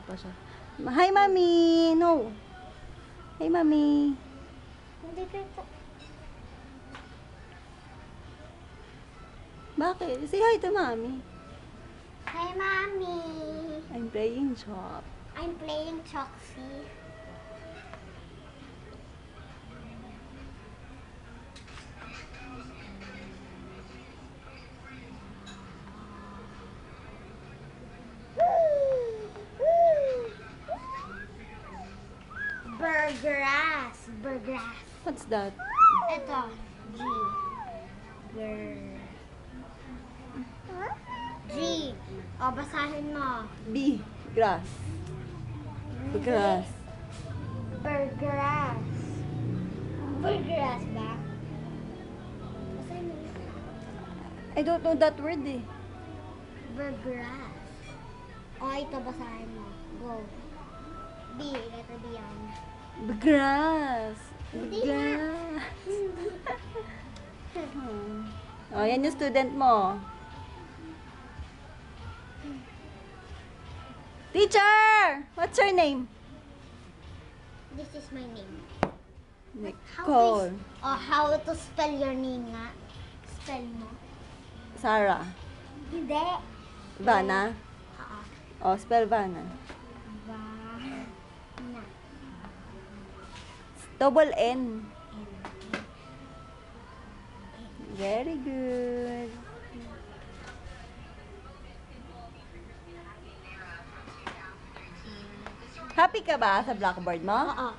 pa siya. Hi, Mami! No! Hi, Mami! Hindi dito. Bakit? Say hi to Mami. Hi, Mommy. I'm playing chop. I'm playing Choxy. Burgrass. Burgrass. What's that? Ito. G. G. O, basahin mo. B. Grass. Grass. Burgrass. Burgrass ba? Basahin mo. I don't know that word eh. Burgrass. O, ito basahin mo. Go. B. Letter B yan. Grass. Hindi Grass. Oh, yan yung student mo. Teacher! What's your name? This is my name. Nicole. How to spell your name nga? Spell mo. Sarah. Hindi. Vanna. Oh, spell Vanna. Vanna. Double N. Very good. Happy ka ba sa blackboard mo? Oo.